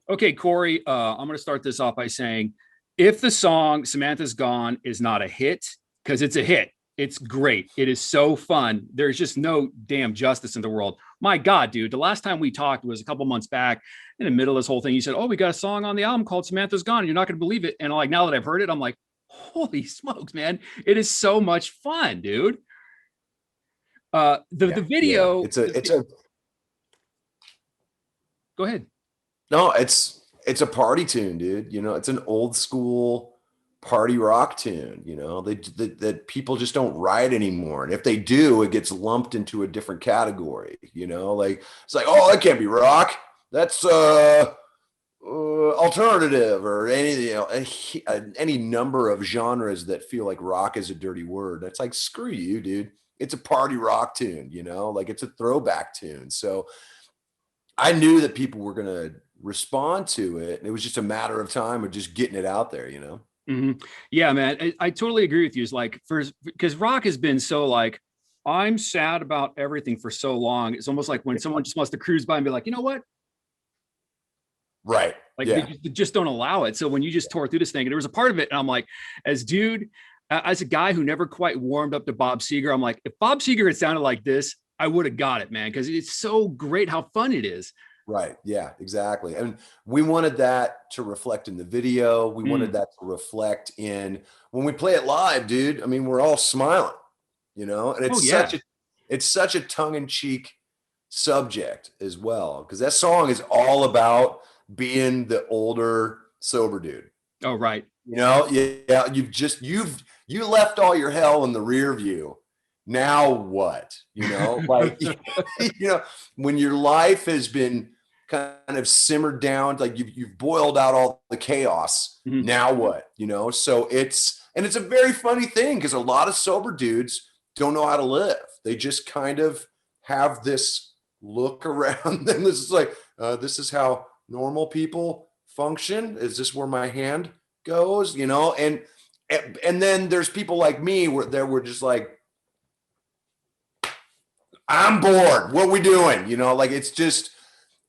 Okay, Corey, I'm going to start this off by saying if the song Samantha's Gone is not a hit, because it's a hit, it's great. It is so fun. There's just no damn justice in the world. My God, dude, the last time we talked was a couple months back in the middle of this whole thing. You said, oh, we got a song on the album called Samantha's Gone. You're not going to believe it. And like now that I've heard it, I'm like, holy smokes, man. It is so much fun, dude. The Yeah. video, It's a go ahead. no, it's a party tune, dude. You know, it's an old school party rock tune. You know, that people just don't write anymore, and if they do, it gets lumped into a different category. You know, like it's like, oh, that can't be rock. That's alternative or any number of genres that feel like rock is a dirty word. That's like, screw you, dude. It's a party rock tune. You know, like it's a throwback tune. So I knew that people were going to respond to it. And it was just a matter of time of just getting it out there, you know? Mm-hmm. Yeah, man, I totally agree with you. It's like first because rock has been so like I'm sad about everything for so long. It's almost like when someone just wants to cruise by and be like, you know what? Right. Like Yeah. they just don't allow it. So when you just tore through this thing, and there was a part of it, and I'm like, as a guy who never quite warmed up to Bob Seger, I'm like, if Bob Seger had sounded like this, I would have got it, man, because it's so great how fun it is. Right. Yeah, exactly. And we wanted that to reflect in the video. We wanted Mm. that to reflect in when we play it live, dude. I mean, we're all smiling, you know, and Oh yeah. it's such a tongue-in-cheek subject as well, because that song is all about being the older sober dude. Oh right. You know, yeah, you left all your hell in the rear view. Now what? You know, like you know, when your life has been kind of simmered down, like you've boiled out all the chaos. Mhm. Now what? You know, so it's a very funny thing because a lot of sober dudes don't know how to live. They just kind of have this look around them. This is like, this is how normal people function. Is this where my hand goes? You know, and then there's people like me where they were just like, I'm bored. What we doing? You know, like it's just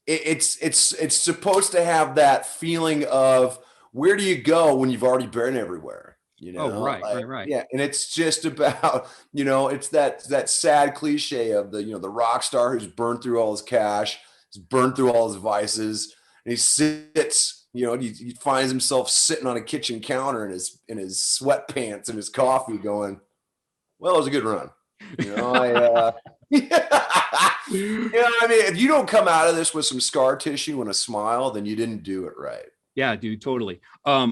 it's supposed to have that feeling of where do you go when you've already been everywhere? You Oh know, right, like right, right. yeah, and it's just about, you know, it's that sad cliche of the, you know, the rock star who's burned through all his cash, he's burned through all his vices, and he sits, you know, he finds himself sitting on a kitchen counter in his sweatpants and his coffee, going, well, it was a good run. You know, yeah. You know, I mean, if you don't come out of this with some scar tissue and a smile, then you didn't do it right. Yeah, dude, totally. I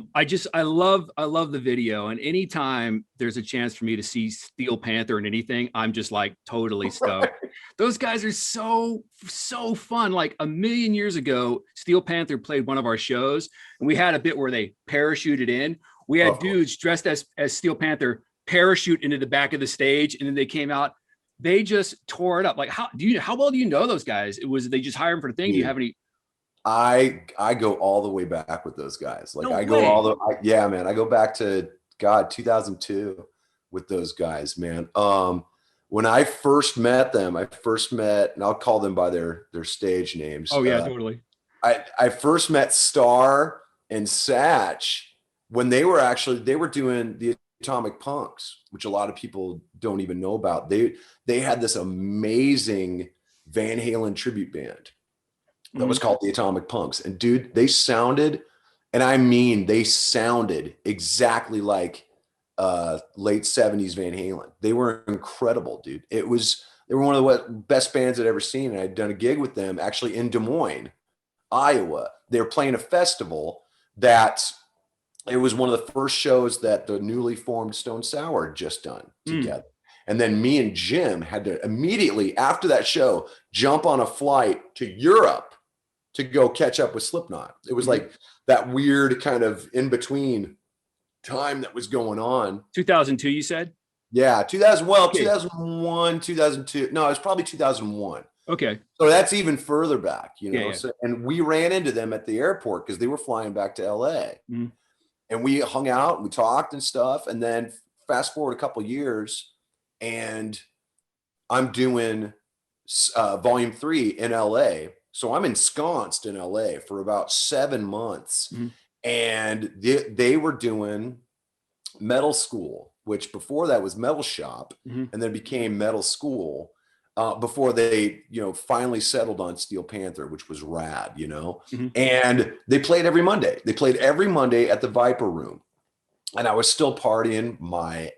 love the video, and anytime there's a chance for me to see Steel Panther in anything, I'm just like totally stoked. Those guys are so fun. Like a million years ago, Steel Panther played one of our shows, and we had a bit where they parachuted in. We had Of course. dudes dressed as Steel Panther parachute into the back of the stage, and then they came out. They just tore it up. Like how well do you know those guys? It was they just hire them for the thing? Do you Dude, have any? I go all the way back with those guys. Like No I go all way. the yeah, man. I go back to God 2002 with those guys, man. When I first met them, I first met, and I'll call them by their stage names. Oh yeah, totally. I first met Star and Satch when they were doing the Atomic Punks, which a lot of people don't even know about. They had this amazing Van Halen tribute band that was Mhm. called the Atomic Punks. And dude, they sounded, and I mean, they sounded exactly like late 70s Van Halen. They were incredible, dude. They were one of the best bands I'd ever seen. And I'd done a gig with them actually in Des Moines, Iowa. They were playing a festival that it was one of the first shows that the newly formed Stone Sour had just done Mm. together. And then me and Jim had to immediately after that show jump on a flight to Europe to go catch up with Slipknot. It was Mhm. like that weird kind of in between time that was going on. 2002, you said? Yeah, 2000, well, Okay. 2001, 2002. No, it was probably 2001. Okay. So that's even further back, you Yeah, know. yeah. So, and we ran into them at the airport because they were flying back to LA. Mhm. And we hung out and we talked and stuff. And then fast forward a couple years, and I'm doing volume 3 in LA. So I'm ensconced in LA for about 7 months. Mhm. And they were doing metal school, which before that was metal shop, Mhm. and then became metal school before they, finally settled on Steel Panther, which was rad, Mhm. and they played every Monday. They played every Monday at the Viper Room, and I was still partying my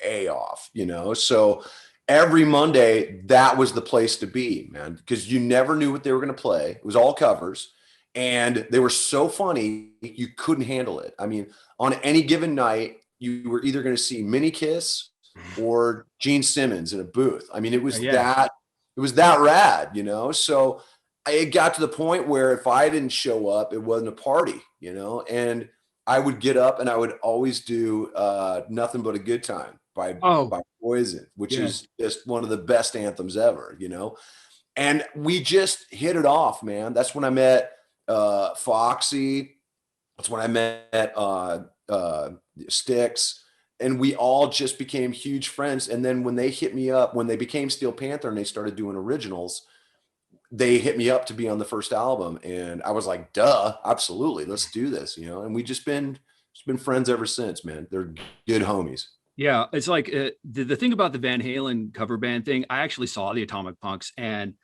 A off, so every Monday that was the place to be, man, because you never knew what they were going to play. It was all covers, and they were so funny you couldn't handle it. I mean, on any given night you were either going to see Mini Kiss or Gene Simmons in a booth. I mean, Yeah. it was that rad, so it got to the point where if I didn't show up, it wasn't a party, and I would get up and I would always do Nothing But a Good Time Oh, by Poison, which yeah. is just one of the best anthems ever, And we just hit it off, man. That's when I met Foxy. That's when I met Styx. And we all just became huge friends. And then when they hit me up, when they became Steel Panther and they started doing originals, they hit me up to be on the first album. And I was like, duh, absolutely. Let's do this, And we just been friends ever since, man. They're good homies. Yeah, it's like the thing about the Van Halen cover band thing. I actually saw the Atomic Punks, and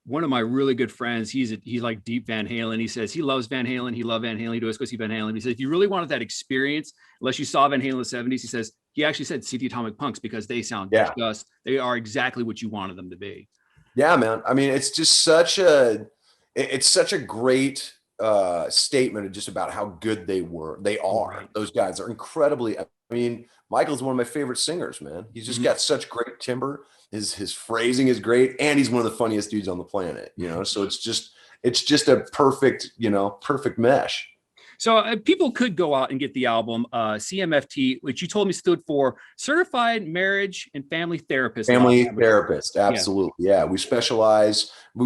one of my really good friends, he's like deep Van Halen. He says he loves Van Halen. He loved Van Halen. He goes go see Van Halen. He says if you really wanted that experience, unless you saw Van Halen in the '70s, he says he actually said see the Atomic Punks because Yeah. they are exactly what you wanted them to be. Yeah, man. I mean, it's just it's such a great statement just about how good they were. They Oh, are. right. Those guys are incredibly. I mean, Michael's one of my favorite singers, man. He's just Mhm. got such great timbre. His phrasing is great, and he's one of the funniest dudes on the planet. So it's just a perfect, perfect mesh. So people could go out and get the album CMFT, which you told me stood for Certified Marriage and Family Therapist. Family therapist, Yeah. absolutely. Yeah, we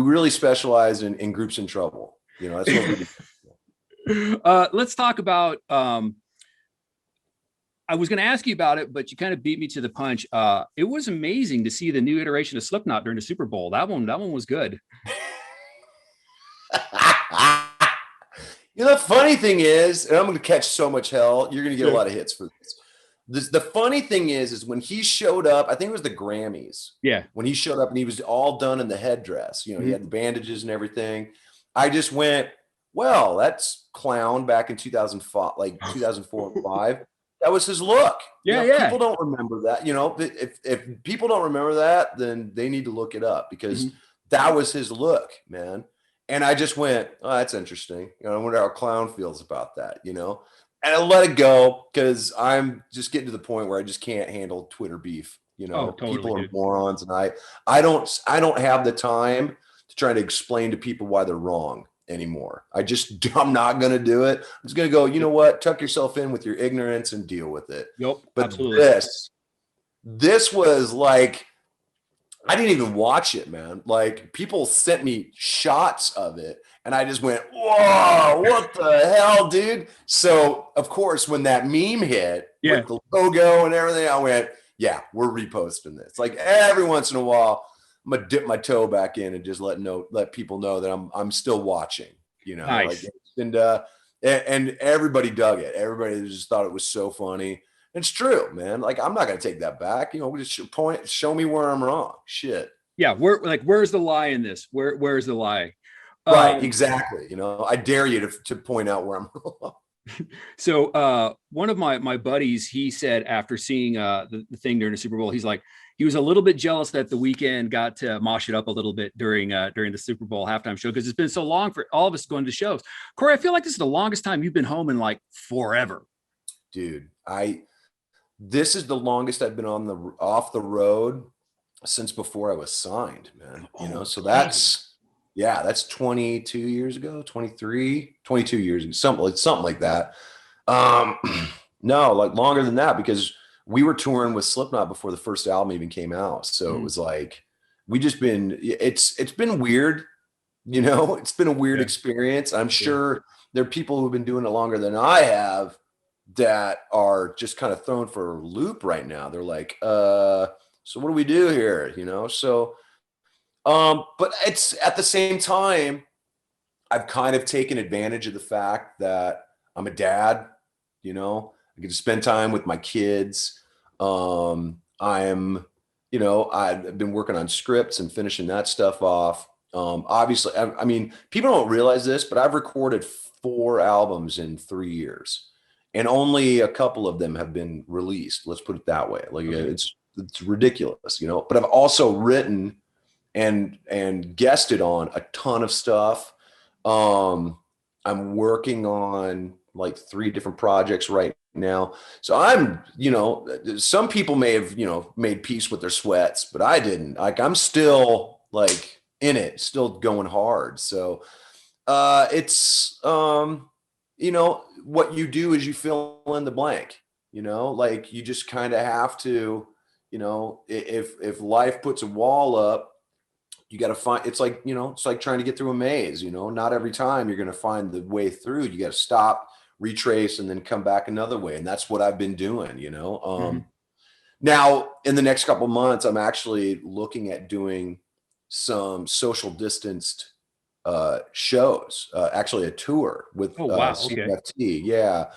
really specialize in groups in trouble. That's what we do. Let's talk about. I was going to ask you about it, but you kind of beat me to the punch. It was amazing to see the new iteration of Slipknot during the Super Bowl. That one was good. The funny thing is, and I'm going to catch so much hell, you're going to get a Yeah. lot of hits for this. The funny thing is when he showed up, I think it was the Grammys, Yeah. when he showed up and he was all done in the headdress, he Mhm. had the bandages and everything. I just went, well, that's Clown back in 2005, like 2004 and 5. That was his look. Yeah. Yeah. People don't remember that. If people don't remember that, then they need to look it up because Mhm. that was his look, man. And I just went, oh, that's interesting. I wonder how Clown feels about that. And I let it go because I'm just getting to the point where I just can't handle Twitter beef. Oh, totally, People are dude. morons, and I don't have the time to try to explain to people why they're wrong anymore. I'm not going to do it. I'm just going to go, you know what? Tuck yourself in with your ignorance and deal with it. Yep. But Absolutely. this was like, I didn't even watch it, man. Like people sent me shots of it and I just went, whoa, what the hell, dude? So of course, when that meme hit Yeah. with the logo and everything, I went, yeah, we're reposting this. Like every once in a while, I'm gonna dip my toe back in and just let people know that I'm still watching, like Nice. and everybody dug it. Everybody just thought it was so funny. It's true, man. Like I'm not gonna take that back. We just show me where I'm wrong. Shit. Yeah. Where's the lie in this? Where's the lie? Right, Um, exactly. I dare you to point out where I'm wrong. so one of my buddies, he said after seeing the thing during the Super Bowl, he's like, he was a little bit jealous that the weekend got to mosh it up a little bit during the Super Bowl halftime show because it's been so long for all of us going to shows. Corey, I feel like this is the longest time you've been home in like forever. Dude, this is the longest I've been off the road since before I was signed, man. Oh, So damn. that's 22 years ago, 23, 22 years ago, something like that. Um, no, like longer than that because we were touring with Slipknot before the first album even came out. So it Mhm. was like it's been weird, it's been a weird Yeah. experience. I'm Yeah. sure there are people who've been doing it longer than I have that are just kind of thrown for a loop right now. They're like, so what do we do here? So But it's at the same time, I've kind of taken advantage of the fact that I'm a dad, I get to spend time with my kids. I've been working on scripts and finishing that stuff off. Obviously, I mean, people don't realize this, but I've recorded 4 albums in 3 years, and only a couple of them have been released. Let's put it that way. Like Okay. it's ridiculous, but I've also written and guested on a ton of stuff. I'm working on like 3 different projects right now. So some people may have, made peace with their sweats, but I didn't. Like I'm still like in it, still going hard. So it's what you do is you fill in the blank, like you just kind of have to, if life puts a wall up, you got to find, it's like trying to get through a maze, not every time you're going to find the way through. You got to stop, retrace, and then come back another way. And that's what I've been doing. Now in the next couple of months, I'm actually looking at doing some social distanced shows, actually a tour with Oh, wow. Okay. CFT. Yeah.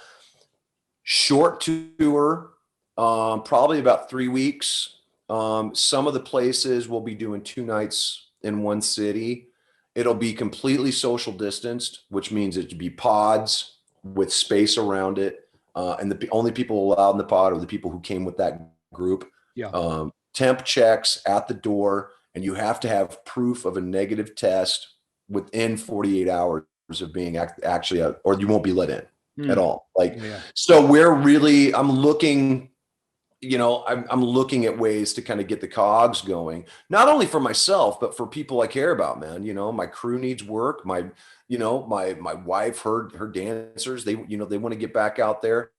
Short tour, probably about 3 weeks. Some of the places we'll be doing 2 nights in one city. It'll be completely social distanced, which means it'd be pods with space around it. And the only people allowed in the pod are the people who came with that group. Yeah. Temp checks at the door, and you have to have proof of a negative test within 48 hours of being actually, or you won't be let in at all. Like, Yeah. so I'm looking, I'm looking at ways to kind of get the cogs going, not only for myself, but for people I care about, man. My crew needs work. My wife, her dancers, they want to get back out there.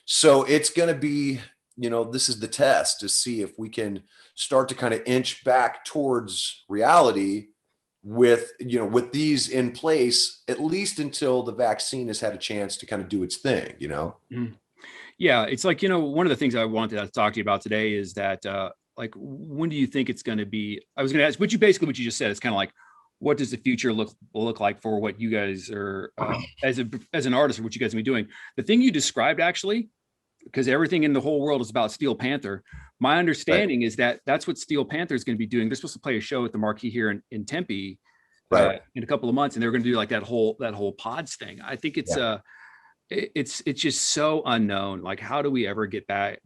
So it's going to be, this is the test to see if we can start to kind of inch back towards reality with these in place, at least until the vaccine has had a chance to kind of do its thing. Mhm. Yeah, it's like, one of the things I wanted to talk to you about today is that, like, when do you think it's going to be? I was going to ask, what you just said. It's kind of like, what does the future look like for what you guys are as an artist, or what you guys will be doing? The thing you described, actually, because everything in the whole world is about Steel Panther. My Right. understanding is that that's what Steel Panther is going to be doing. They're supposed to play a show at the Marquee here in Tempe Right. in a couple of months, and they're going to do like that whole pods thing. I think it's Yeah. it's just so unknown. Like, how do we ever get back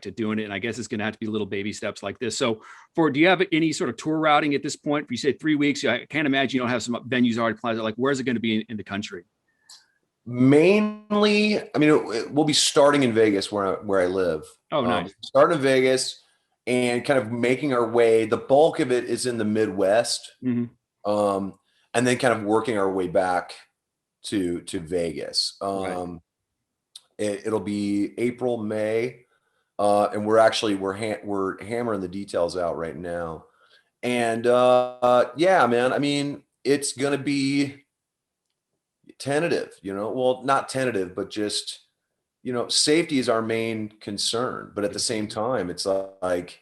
to doing it? And I guess it's going to have to be little baby steps like this. So, do you have any sort of tour routing at this point? If you say 3 weeks, I can't imagine you don't have some venues already planned. Like, where's it going to be in the country? Mainly, I mean, we'll be starting in Vegas where I live. Oh, nice. Starting in Vegas and kind of making our way. The bulk of it is in the Midwest, Mm-hmm. and then kind of working our way back to Vegas. Right. It'll be April, May, and we're hammering the details out right now. And yeah, man, I mean, it's gonna be tentative, well, not tentative, but just, safety is our main concern. But at the same time, it's like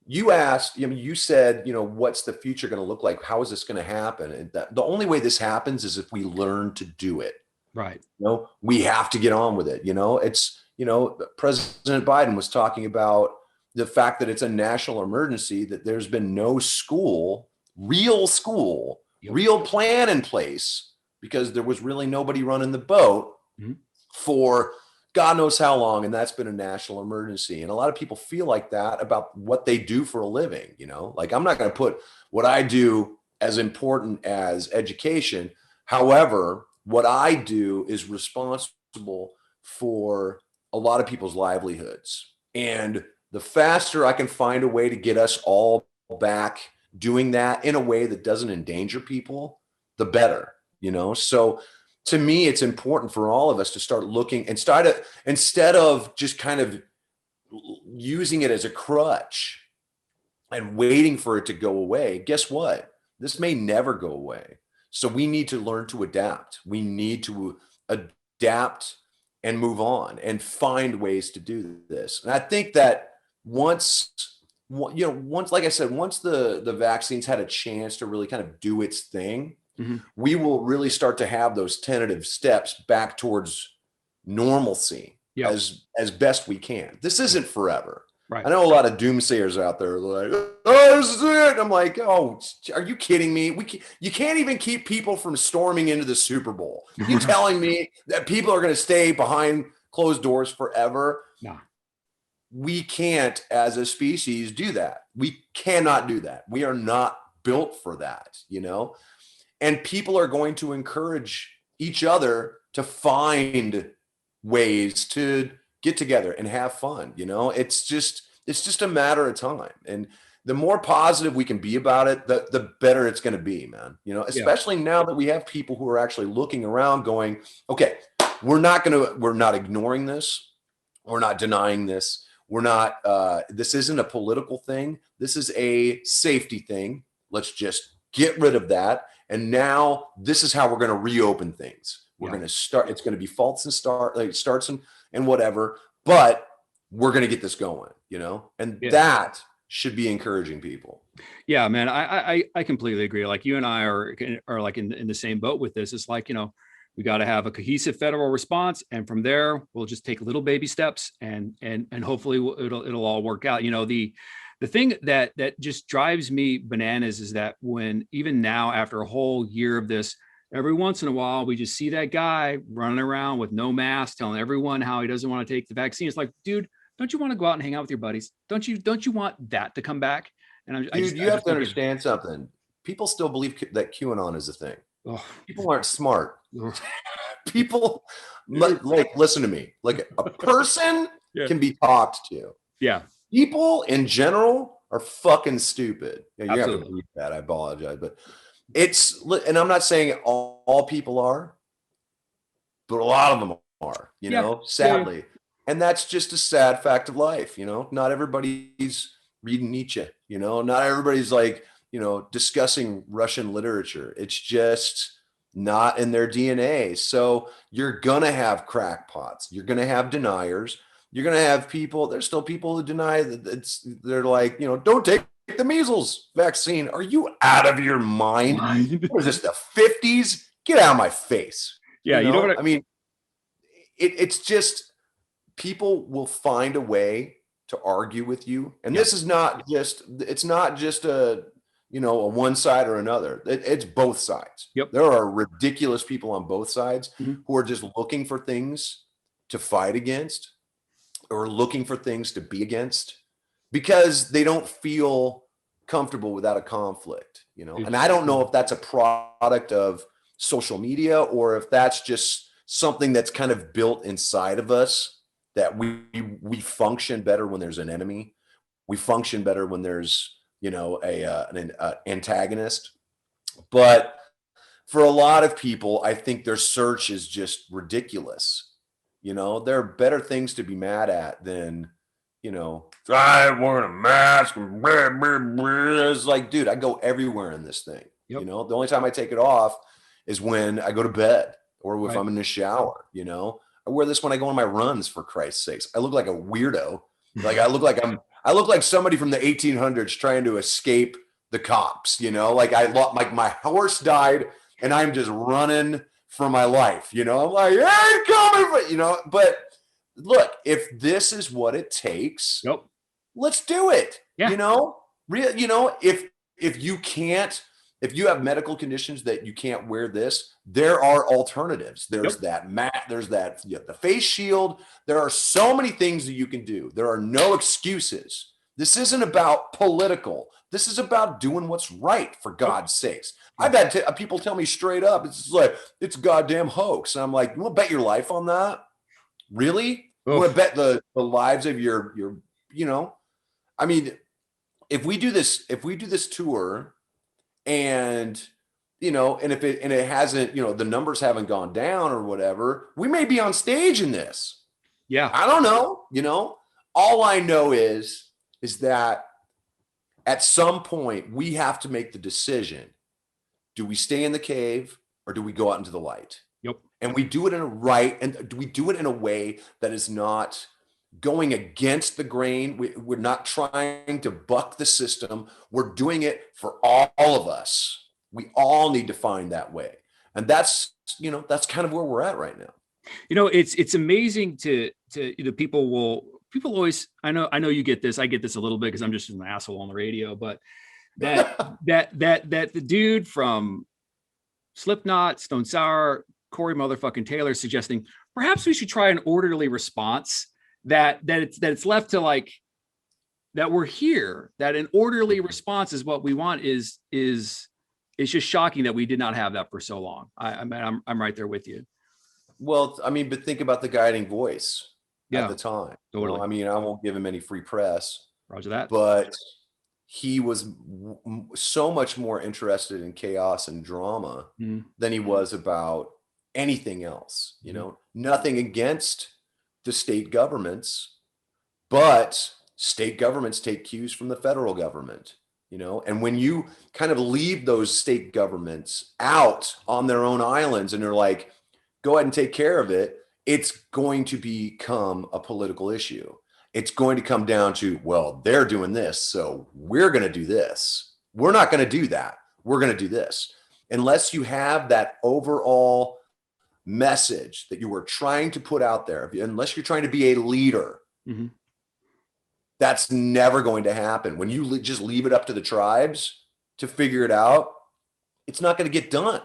you asked, you said, what's the future going to look like? How is this going to happen? And the only way this happens is if we learn to do it. Right. We have to get on with it. It's, President Biden was talking about the fact that it's a national emergency, that there's been no real Yep. plan in place, because there was really nobody running the boat Mm-hmm. for God knows how long. And that's been a national emergency. And a lot of people feel like that about what they do for a living. Like, I'm not going to put what I do as important as education. However, what I do is responsible for a lot of people's livelihoods. And the faster I can find a way to get us all back doing that in a way that doesn't endanger people, the better. So to me, it's important for all of us to start looking and instead of just kind of using it as a crutch and waiting for it to go away. Guess what? This may never go away. So we need to learn to adapt. We need to adapt and move on and find ways to do this. And I think that once once, like I said, once the vaccines had a chance to really kind of do its thing, Mhm. we will really start to have those tentative steps back towards normalcy Yep. as best we can. This isn't forever. Right. I know a lot of doomsayers out there like, oh, this is it. I'm like, oh, are you kidding me? You can't even keep people from storming into the Super Bowl. You telling me that people are going to stay behind closed doors forever? Nah. We can't, as a species, do that. We cannot do that. We are not built for that, and people are going to encourage each other to find ways to get together and have fun. It's just a matter of time. And the more positive we can be about it, the better it's going to be, man. Yeah. Especially now that we have people who are actually looking around going, okay, we're not ignoring this. We're not denying this. We're not, this isn't a political thing. This is a safety thing. Let's just get rid of that. And now this is how we're going to reopen things. We're going to start. It's going to be faults and starts and whatever, but we're going to get this going, and that should be encouraging people. Yeah, man, I completely agree. Like you and I are like in the same boat with this. It's like, we got to have a cohesive federal response, and from there we'll just take little baby steps, and hopefully it'll all work out. The thing that just drives me bananas is that when even now after a whole year of this, every once in a while we just see that guy running around with no mask telling everyone how he doesn't want to take the vaccine. It's like, dude, don't you want to go out and hang out with your buddies? Don't you want that to come back? And you have to understand something. People still believe that QAnon is a thing. People aren't smart. People listen to me. Like a person can be talked to. Yeah. People in general are fucking stupid. You have to believe that. I apologize, but and I'm not saying all people are, but a lot of them are, sadly. Yeah. And that's just a sad fact of life. Not everybody's reading Nietzsche, not everybody's discussing Russian literature. It's just not in their DNA. So you're going to have crackpots. You're going to have deniers. You're going to have people. There's still people who deny that they're like, don't take the measles vaccine. Are you out of your mind? What is this, the 50s? Get out of my face. Yeah. You know what I mean? It's just people will find a way to argue with you. And this is not just, it's not just a one side or another. It's both sides. Yep. There are ridiculous people on both sides who are just looking for things to fight against or looking for things to be against because they don't feel comfortable without a conflict, and I don't know if that's a product of social media or if that's just something that's kind of built inside of us, that we function better when there's an enemy. We function better when there's, an antagonist. But for a lot of people, I think their search is just ridiculous. There are better things to be mad at than, I want a mask. It's like, dude, I go everywhere in this thing. Yep. The only time I take it off is when I go to bed or if I'm in the shower. I wear this when I go on my runs, for Christ's sakes. I look like a weirdo. Like I look like somebody from the 1800s trying to escape the cops, like my horse died and I'm just running for my life, I'm like, hey, I'm coming, but look, if this is what it takes, let's do it. Yeah. If you have medical conditions that you can't wear this, there are alternatives. There's that mat, there's that the face shield. There are so many things that you can do. There are no excuses. This isn't about political. This is about doing what's right, for God's sakes. I've had people tell me straight up, it's like, it's a goddamn hoax. And I'm like, you want to bet your life on that? Really? You want to bet the lives of your, I mean, if we do this tour and, and if it hasn't, the numbers haven't gone down or whatever, we may be on stage in this. Yeah. I don't know, all I know is that at some point we have to make the decision. Do we stay in the cave or do we go out into the light? Yep. And we do it in a way that is not going against the grain. We're not trying to buck the system. We're doing it for all of us. We all need to find that way. And that's kind of where we're at right now. It's amazing to people always, I know you get this. I get this a little bit because I'm just an asshole on the radio, but that the dude from Slipknot, Stone Sour, Corey motherfucking Taylor suggesting perhaps we should try an orderly response, that it's left to like that we're here, that an orderly response is what we want is it's just shocking that we did not have that for so long. I'm right there with you. Well, I mean, but think about the guiding voice at the time. Totally. I mean, I won't give him any free press. Roger that. But he was so much more interested in chaos and drama than he was about anything else. Nothing against the state governments, but state governments take cues from the federal government. And when you kind of leave those state governments out on their own islands and they're like, go ahead and take care of it, it's going to become a political issue. It's going to come down to, well, they're doing this, so we're going to do this. We're not going to do that. We're going to do this. Unless you have that overall message that you were trying to put out there, unless you're trying to be a leader, that's never going to happen. When you just leave it up to the tribes to figure it out, it's not going to get done.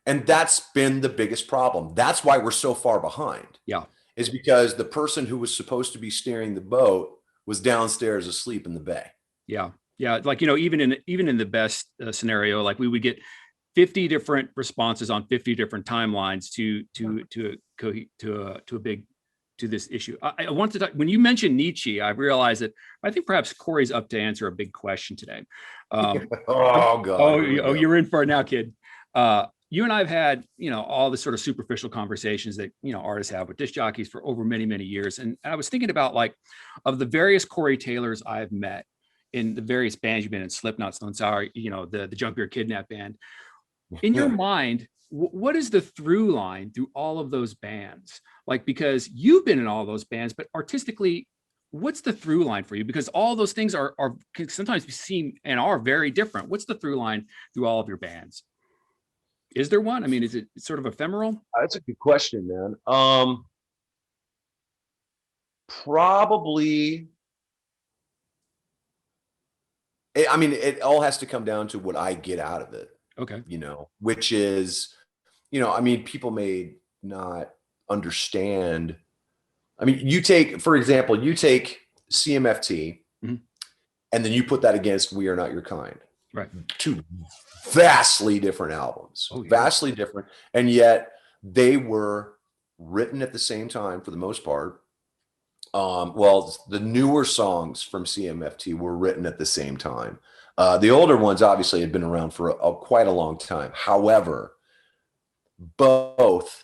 And that's been the biggest problem. That's why we're so far behind. Yeah. Is because the person who was supposed to be steering the boat was downstairs asleep in the bay. Yeah. Yeah. Like, even in the best scenario, like we would get 50 different responses on 50 different timelines to this issue. I want to talk, when you mentioned Nietzsche, I realized that I think perhaps Corey's up to answer a big question today. Oh God. Oh, you're in for it now, kid. You and I've had, all the sort of superficial conversations that, artists have with disc jockeys for over many, many years. And I was thinking about, like, of the various Corey Taylors I've met in the various bands you've been in, Slipknot, Stone Sour, the Junk Beer Kidnap band. In your mind, what is the through line through all of those bands? Like, because you've been in all those bands, but artistically, what's the through line for you? Because all those things can sometimes be seen and are very different. What's the through line through all of your bands? Is there one? I mean, is it sort of ephemeral? That's a good question, man. Probably. It all has to come down to what I get out of it. Okay. Which is, people may not understand. For example, you take CMFT and then you put that against We Are Not Your Kind. Right. Two vastly different albums, vastly different. And yet they were written at the same time for the most part. The newer songs from CMFT were written at the same time. The older ones obviously had been around for quite a long time. However, both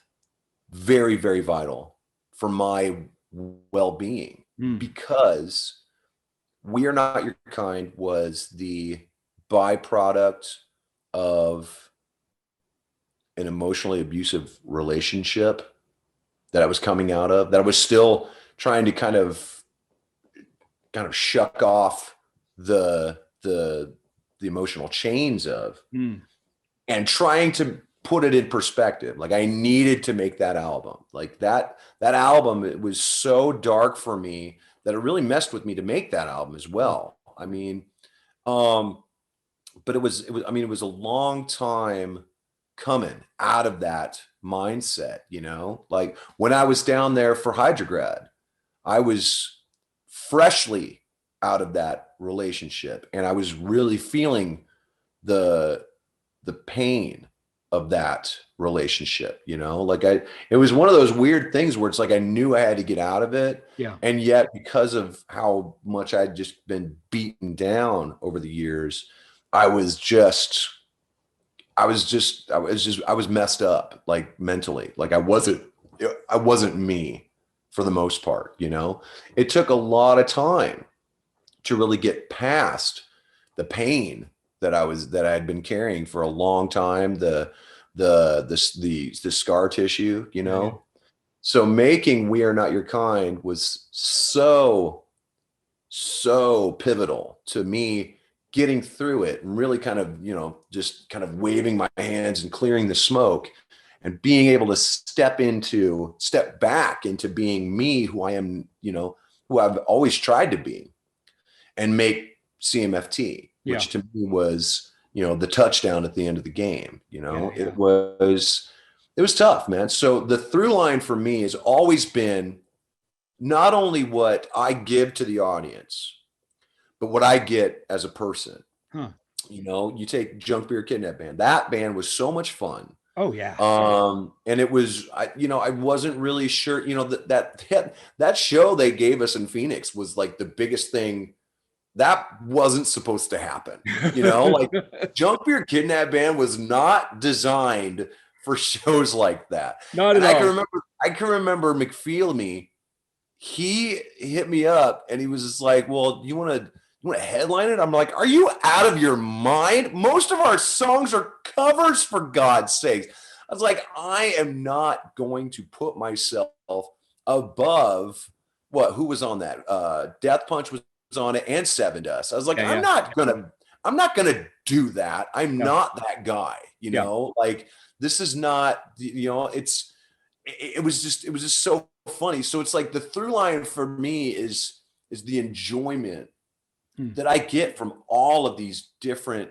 very, very vital for my well-being because We Are Not Your Kind was the byproduct of an emotionally abusive relationship that I was coming out of, that I was still trying to kind of shuck off the emotional chains of, and trying to put it in perspective. Like, I needed to make that album. Like that album, it was so dark for me that it really messed with me to make that album as well. But it was a long time coming out of that mindset, like when I was down there for Hydrograd, I was freshly out of that relationship and I was really feeling the pain of that relationship, like it was one of those weird things where it's like I knew I had to get out of it. Yeah. And yet, because of how much I'd just been beaten down over the years, I was messed up, like mentally. Like I wasn't me for the most part, It took a lot of time to really get past the pain that I had been carrying for a long time, the scar tissue, So making We Are Not Your Kind was so pivotal to me getting through it and really kind of, just kind of waving my hands and clearing the smoke and being able to step back into being me, who I am, who I've always tried to be, and make CMFT, Yeah. which to me was, the touchdown at the end of the game. Yeah. It was tough, man. So the through line for me has always been not only what I give to the audience, but what I get as a person. Huh. You take Junk Beer Kidnap Band. That band was so much fun. Oh yeah. And it was, I wasn't really sure, that show they gave us in Phoenix was like the biggest thing that wasn't supposed to happen. Like Junk Beer Kidnap Band was not designed for shows like that. Not and at I all. can remember McFeely, he hit me up and he was just like, well, you want to headline it? I'm like, are you out of your mind? Most of our songs are covers, for God's sakes. I was like, I am not going to put myself above who was on that? Death Punch was on it, and Seven Dust. I was like, I'm not gonna do that. I'm not that guy, like this is not, it was just so funny. So it's like the through line for me is the enjoyment that I get from all of these different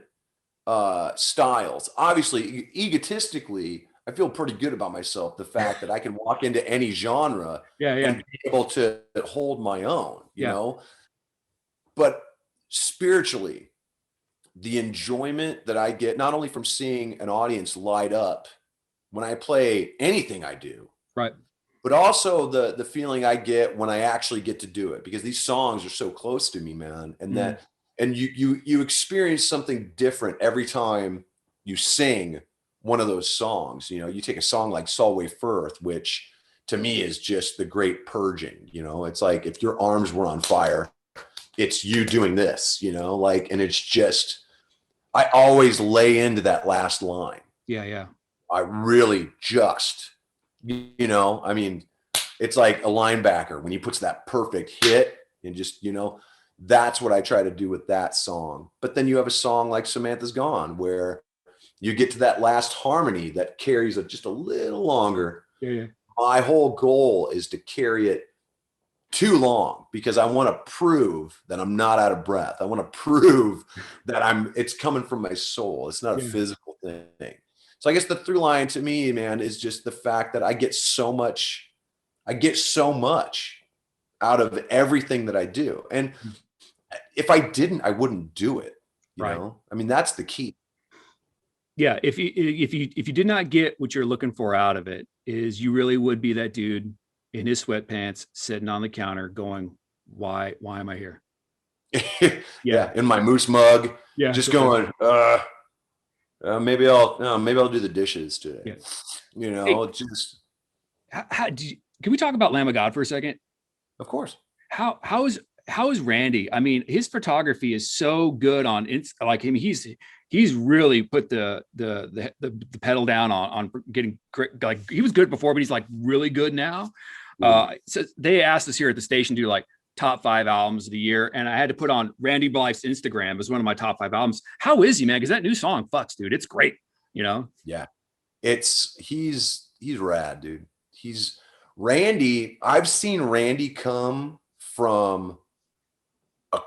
styles. Obviously, egotistically, I feel pretty good about myself. The fact that I can walk into any genre and be able to hold my own, you know. But spiritually, the enjoyment that I get not only from seeing an audience light up when I play anything I do, right, but also the feeling I get when I actually get to do it, because these songs are so close to me, man. And and you experience something different every time you sing one of those songs. You take a song like Solway Firth, which to me is just the great purging. It's like if your arms were on fire, it's you doing this, and it's just, I always lay into that last line. Yeah. I really just, I mean, it's like a linebacker when he puts that perfect hit and just, that's what I try to do with that song. But then you have a song like Samantha's Gone, where you get to that last harmony that carries it just a little longer. Yeah. My whole goal is to carry it too long, because I want to prove that I'm not out of breath. I want to prove that it's coming from my soul. It's not a physical thing. So I guess the through line to me, man, is just the fact that I get so much out of everything that I do. And if I didn't, I wouldn't do it. You know, I mean, that's the key. Yeah. If you did not get what you're looking for out of it, is you really would be that dude in his sweatpants sitting on the counter going, why am I here? Yeah. In my moose mug, just going, maybe I'll do the dishes today. Hey, just can we talk about Lamb of God for a second? Of course. How is Randy? I mean, his photography is so good on like him. He's really put the pedal down on getting, like, he was good before, but he's like really good now. So they asked us here at the station to do like top 5 albums of the year, and I had to put on Randy Blythe's Instagram as one of my top 5 albums. How is he, man? Because that new song fucks, dude. It's great. Yeah, he's rad, dude. He's Randy. I've seen Randy come from a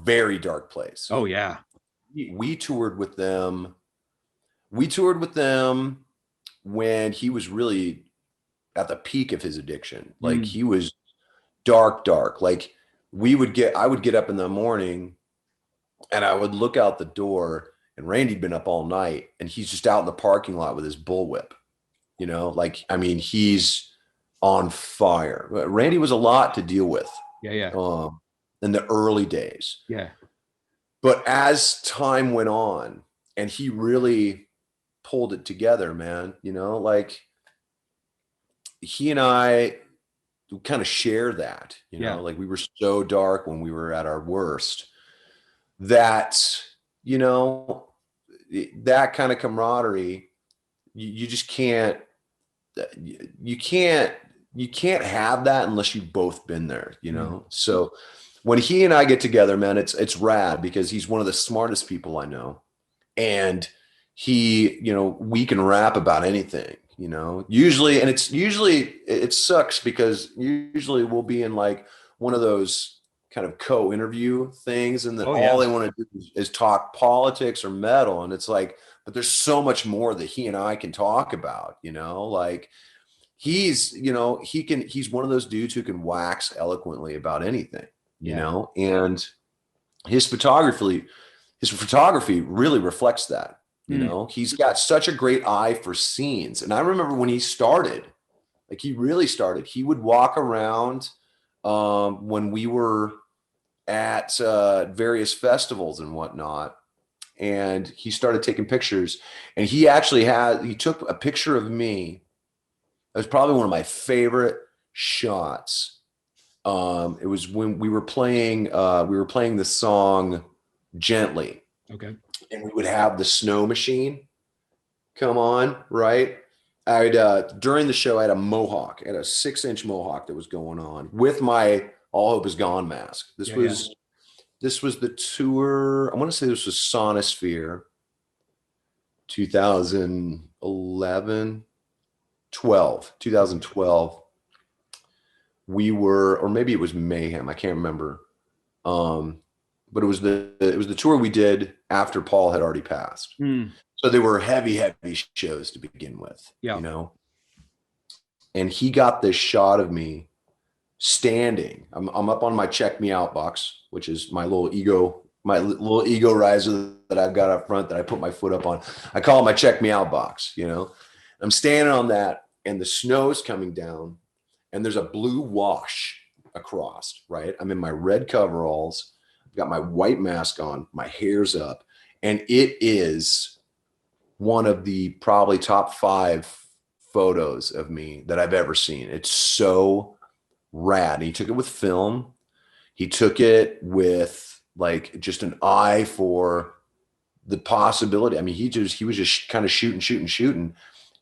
very dark place. Oh yeah. We toured with them. When he was really at the peak of his addiction. Like he was dark. Like I would get up in the morning and I would look out the door, and Randy'd been up all night and he's just out in the parking lot with his bullwhip. Like, I mean, he's on fire. Randy was a lot to deal with. Yeah. In the early days. Yeah. But as time went on and he really pulled it together, man, like he and I kind of share that, like we were so dark when we were at our worst that, that kind of camaraderie, you just can't you can't have that unless you've both been there, you know? So when he and I get together, man, it's rad because he's one of the smartest people I know. And he, you know, we can rap about anything, you know, usually. And it sucks because usually we'll be in like one of those kind of co-interview things. And then all they want to do is talk politics or metal. And it's like, but there's so much more that he and I can talk about, you know, like he's, you know, he's one of those dudes who can wax eloquently about anything, you know, and his photography really reflects that. You know, he's got such a great eye for scenes. And I remember when he started, like he really started, he would walk around when we were at various festivals and whatnot. And he started taking pictures, and he took a picture of me. It was probably one of my favorite shots. It was when we were playing the song Gently. Okay. And we would have the snow machine come on, right? During the show, I had a mohawk. I had a 6-inch mohawk that was going on with my All Hope Is Gone mask. This was the tour. I want to say this was Sonosphere 2012. We were, or maybe it was Mayhem. I can't remember. But it was the tour we did after Paul had already passed. So they were heavy shows to begin with, you know? And he got this shot of me standing. I'm up on my check me out box, which is my little ego riser that I've got up front that I put my foot up on. I call it my check me out box, you know? I'm standing on that, and the snow's coming down, and there's a blue wash across, right? I'm in my red coveralls, got my white mask on, my hair's up, and it is one of the probably top 5 photos of me that I've ever seen. It's so rad. And he took it with film. He took it with like just an eye for the possibility. I mean, he was just kind of shooting,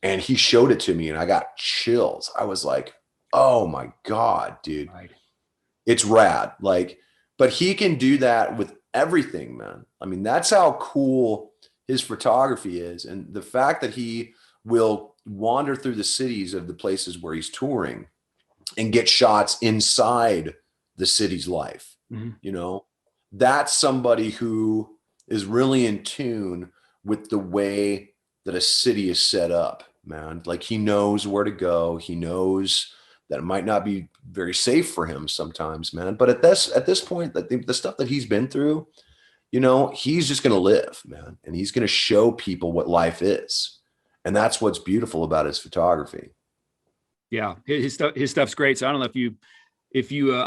and he showed it to me, and I got chills. I was like, oh my God, dude, it's rad. Like, but he can do that with everything, man. I mean, that's how cool his photography is. And the fact that he will wander through the cities of the places where he's touring and get shots inside the city's life, you know, that's somebody who is really in tune with the way that a city is set up, man. Like he knows where to go. He knows that it might not be very safe for him sometimes, man. But at this point, the stuff that he's been through, you know, he's just going to live, man. And he's going to show people what life is. And that's what's beautiful about his photography. Yeah. His stuff's great. So I don't know if you I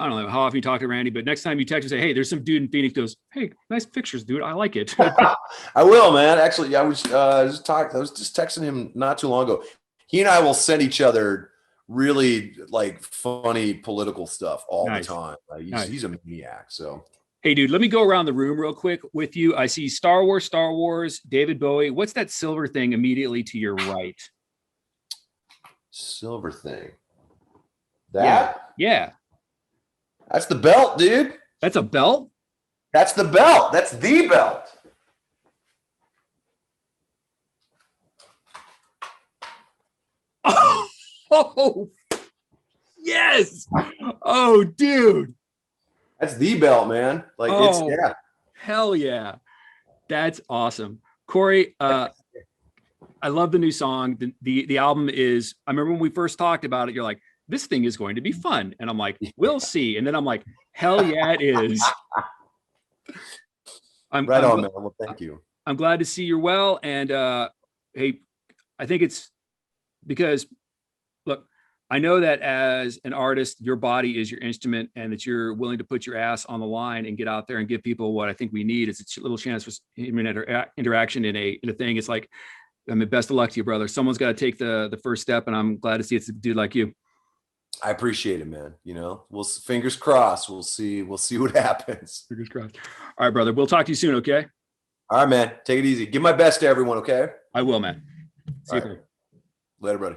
don't know how often you talk to Randy, but next time you text and say, hey, there's some dude in Phoenix, goes, hey, nice pictures, dude. I like it. I will, man. Actually, I was just texting him not too long ago. He and I will send each other really like funny political stuff all the time. He's a maniac. So, hey, dude, let me go around the room real quick with you. I see Star Wars, David Bowie. What's that silver thing immediately to your right? Silver thing. That? Yeah. That's the belt, dude. That's a belt? That's the belt. That's the belt. Oh, yes. Oh, dude. That's the belt, man. Like it's hell yeah. That's awesome. Corey, I love the new song. The album is, I remember when we first talked about it, you're like, this thing is going to be fun. And I'm like, we'll see. And then I'm like, hell yeah, it is. I'm on, man. Well, thank you. I'm glad to see you're well. And hey, I think it's because, look, I know that as an artist, your body is your instrument, and that you're willing to put your ass on the line and get out there and give people what I think we need. It's a little chance for human interaction in a thing. It's like, I mean, best of luck to you, brother. Someone's got to take the first step, and I'm glad to see it's a dude like you. I appreciate it, man. You know, we'll fingers crossed. We'll see what happens. Fingers crossed. All right, brother. We'll talk to you soon. Okay. All right, man. Take it easy. Give my best to everyone. Okay. I will, man. See you. Later, buddy.